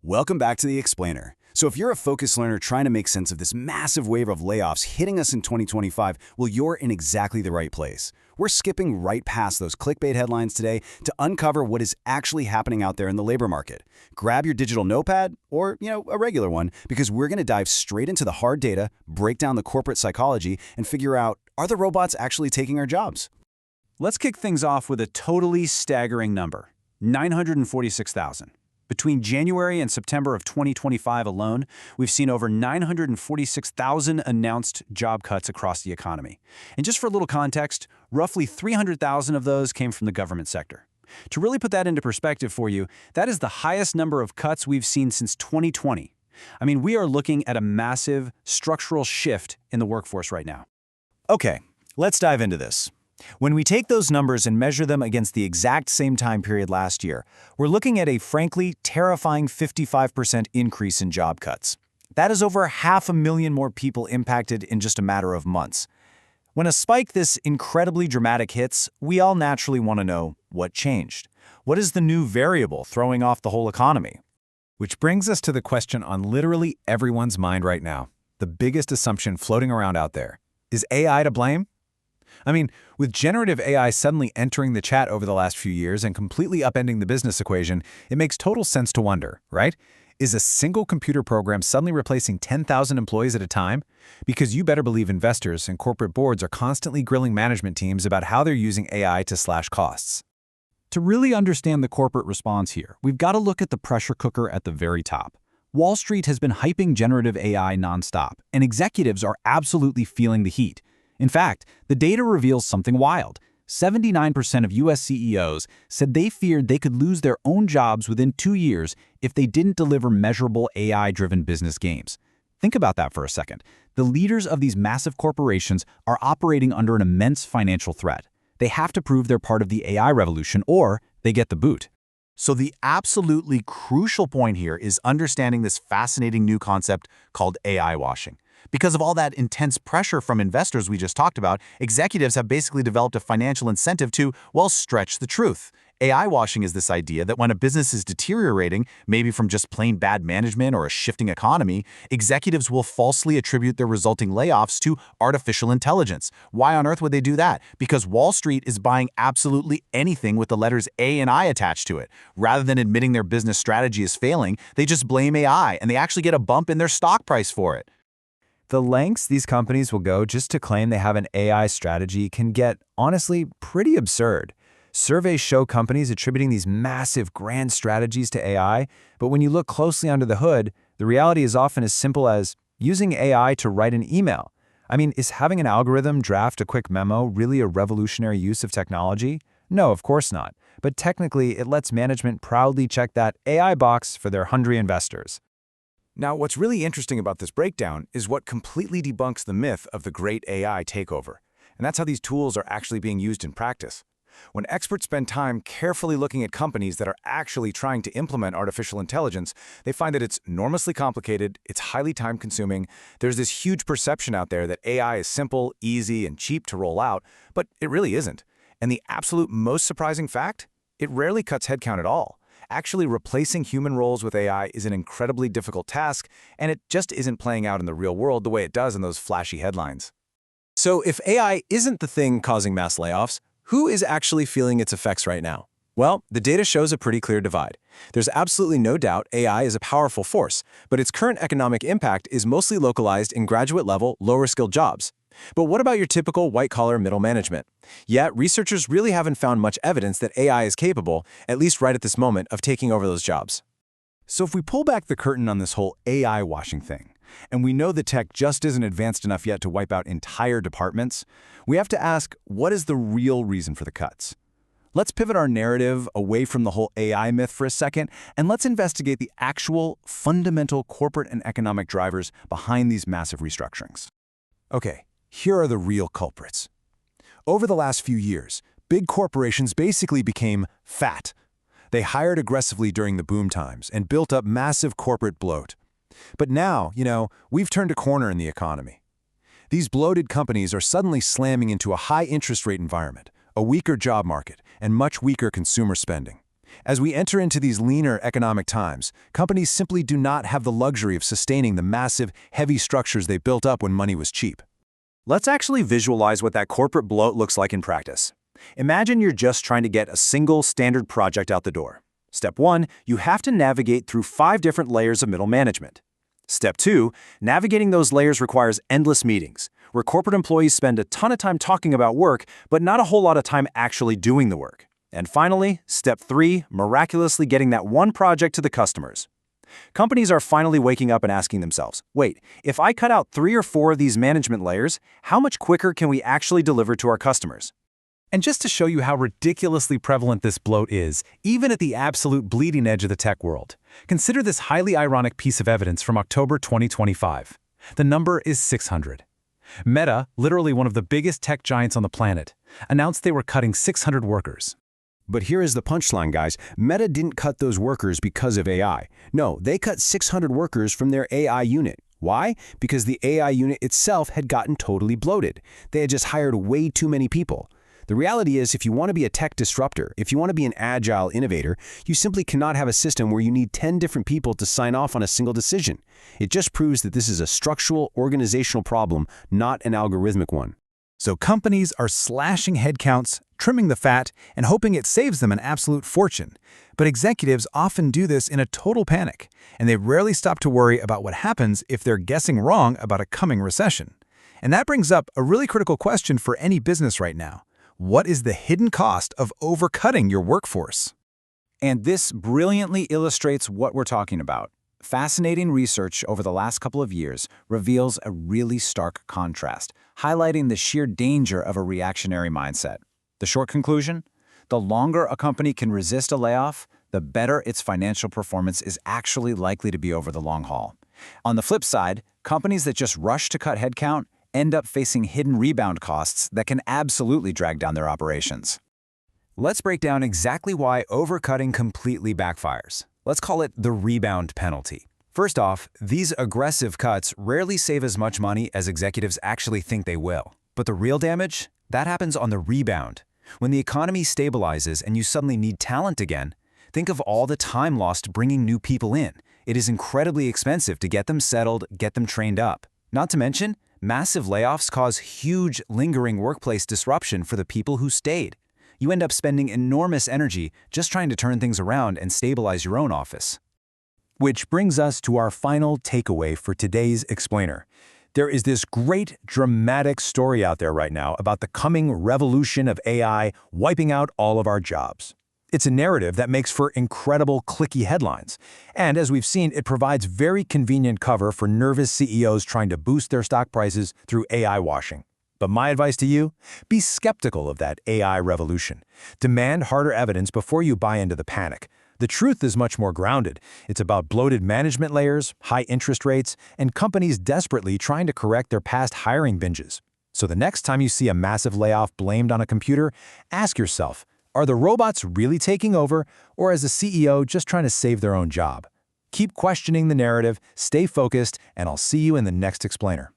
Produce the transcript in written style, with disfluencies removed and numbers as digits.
Welcome back to The Explainer. So if you're a focused learner trying to make sense of this massive wave of layoffs hitting us in 2025, well, you're in exactly the right place. We're skipping right past those clickbait headlines today to uncover what is actually happening out there in the labor market. Grab your digital notepad or, a regular one, because we're going to dive straight into the hard data, break down the corporate psychology, and figure out, are the robots actually taking our jobs? Let's kick things off with a totally staggering number, 946,000. Between January and September of 2025 alone, we've seen over 946,000 announced job cuts across the economy. And just for a little context, roughly 300,000 of those came from the government sector. To really put that into perspective for you, that is the highest number of cuts we've seen since 2020. I mean, we are looking at a massive structural shift in the workforce right now. Okay, let's dive into this. When we take those numbers and measure them against the exact same time period last year, we're looking at a frankly terrifying 55% increase in job cuts. That is over 500,000 more people impacted in just a matter of months. When a spike this incredibly dramatic hits, we all naturally want to know what changed. What is the new variable throwing off the whole economy? Which brings us to the question on literally everyone's mind right now. The biggest assumption floating around out there. Is AI to blame? I mean, with generative AI suddenly entering the chat over the last few years and completely upending the business equation, it makes total sense to wonder, right? Is a single computer program suddenly replacing 10,000 employees at a time? Because you better believe investors and corporate boards are constantly grilling management teams about how they're using AI to slash costs. To really understand the corporate response here, we've got to look at the pressure cooker at the very top. Wall Street has been hyping generative AI nonstop, and executives are absolutely feeling the heat. In fact, the data reveals something wild. 79% of U.S. CEOs said they feared they could lose their own jobs within 2 years if they didn't deliver measurable AI-driven business gains. Think about that for a second. The leaders of these massive corporations are operating under an immense financial threat. They have to prove they're part of the AI revolution or they get the boot. So the absolutely crucial point here is understanding this fascinating new concept called AI washing. Because of all that intense pressure from investors we just talked about, executives have basically developed a financial incentive to, well, stretch the truth. AI washing is this idea that when a business is deteriorating, maybe from just plain bad management or a shifting economy, executives will falsely attribute their resulting layoffs to artificial intelligence. Why on earth would they do that? Because Wall Street is buying absolutely anything with the letters A and I attached to it. Rather than admitting their business strategy is failing, they just blame AI, and they actually get a bump in their stock price for it. The lengths these companies will go just to claim they have an AI strategy can get, honestly, pretty absurd. Surveys show companies attributing these massive grand strategies to AI, but when you look closely under the hood, the reality is often as simple as using AI to write an email. I mean, is having an algorithm draft a quick memo really a revolutionary use of technology? No, of course not. But technically, it lets management proudly check that AI box for their hungry investors. Now, what's really interesting about this breakdown is what completely debunks the myth of the great AI takeover. And that's how these tools are actually being used in practice. When experts spend time carefully looking at companies that are actually trying to implement artificial intelligence, they find that it's enormously complicated, it's highly time-consuming, there's this huge perception out there that AI is simple, easy, and cheap to roll out, but it really isn't. And the absolute most surprising fact? It rarely cuts headcount at all. Actually, replacing human roles with AI is an incredibly difficult task, and it just isn't playing out in the real world the way it does in those flashy headlines. So if AI isn't the thing causing mass layoffs, who is actually feeling its effects right now? Well, the data shows a pretty clear divide. There's absolutely no doubt AI is a powerful force, but its current economic impact is mostly localized in graduate-level, lower-skilled jobs. But what about your typical white-collar middle management? Yet, researchers really haven't found much evidence that AI is capable, at least right at this moment, of taking over those jobs. So if we pull back the curtain on this whole AI washing thing, and we know the tech just isn't advanced enough yet to wipe out entire departments, we have to ask, what is the real reason for the cuts? Let's pivot our narrative away from the whole AI myth for a second, and let's investigate the actual, fundamental corporate and economic drivers behind these massive restructurings. Okay, here are the real culprits. Over the last few years, big corporations basically became fat. They hired aggressively during the boom times and built up massive corporate bloat. But now, we've turned a corner in the economy. These bloated companies are suddenly slamming into a high interest rate environment, a weaker job market, and much weaker consumer spending. As we enter into these leaner economic times, companies simply do not have the luxury of sustaining the massive, heavy structures they built up when money was cheap. Let's actually visualize what that corporate bloat looks like in practice. Imagine you're just trying to get a single standard project out the door. Step 1, you have to navigate through 5 different layers of middle management. Step 2, navigating those layers requires endless meetings, where corporate employees spend a ton of time talking about work, but not a whole lot of time actually doing the work. And finally, Step 3, miraculously getting that one project to the customers. Companies are finally waking up and asking themselves, wait, if I cut out 3 or 4 of these management layers, how much quicker can we actually deliver to our customers? And just to show you how ridiculously prevalent this bloat is, even at the absolute bleeding edge of the tech world, consider this highly ironic piece of evidence from October 2025. The number is 600. Meta, literally one of the biggest tech giants on the planet, announced they were cutting 600 workers. But here is the punchline, guys. Meta didn't cut those workers because of AI. No, they cut 600 workers from their AI unit. Why? Because the AI unit itself had gotten totally bloated. They had just hired way too many people. The reality is, if you want to be a tech disruptor, if you want to be an agile innovator, you simply cannot have a system where you need 10 different people to sign off on a single decision. It just proves that this is a structural, organizational problem, not an algorithmic one. So companies are slashing headcounts, trimming the fat, and hoping it saves them an absolute fortune. But executives often do this in a total panic, and they rarely stop to worry about what happens if they're guessing wrong about a coming recession. And that brings up a really critical question for any business right now. What is the hidden cost of overcutting your workforce? And this brilliantly illustrates what we're talking about. Fascinating research over the last couple of years reveals a really stark contrast, highlighting the sheer danger of a reactionary mindset. The short conclusion? The longer a company can resist a layoff, the better its financial performance is actually likely to be over the long haul. On the flip side, companies that just rush to cut headcount end up facing hidden rebound costs that can absolutely drag down their operations. Let's break down exactly why overcutting completely backfires. Let's call it the rebound penalty. First off, these aggressive cuts rarely save as much money as executives actually think they will. But the real damage? That happens on the rebound. When the economy stabilizes and you suddenly need talent again, think of all the time lost bringing new people in. It is incredibly expensive to get them settled, get them trained up. Not to mention, massive layoffs cause huge, lingering workplace disruption for the people who stayed. You end up spending enormous energy just trying to turn things around and stabilize your own office. Which brings us to our final takeaway for today's explainer. There is this great, dramatic story out there right now about the coming revolution of AI wiping out all of our jobs. It's a narrative that makes for incredible, clicky headlines. And as we've seen, it provides very convenient cover for nervous CEOs trying to boost their stock prices through AI washing. But my advice to you, be skeptical of that AI revolution. Demand harder evidence before you buy into the panic. The truth is much more grounded. It's about bloated management layers, high interest rates, and companies desperately trying to correct their past hiring binges. So the next time you see a massive layoff blamed on a computer, ask yourself, are the robots really taking over, or is the CEO just trying to save their own job? Keep questioning the narrative, stay focused, and I'll see you in the next explainer.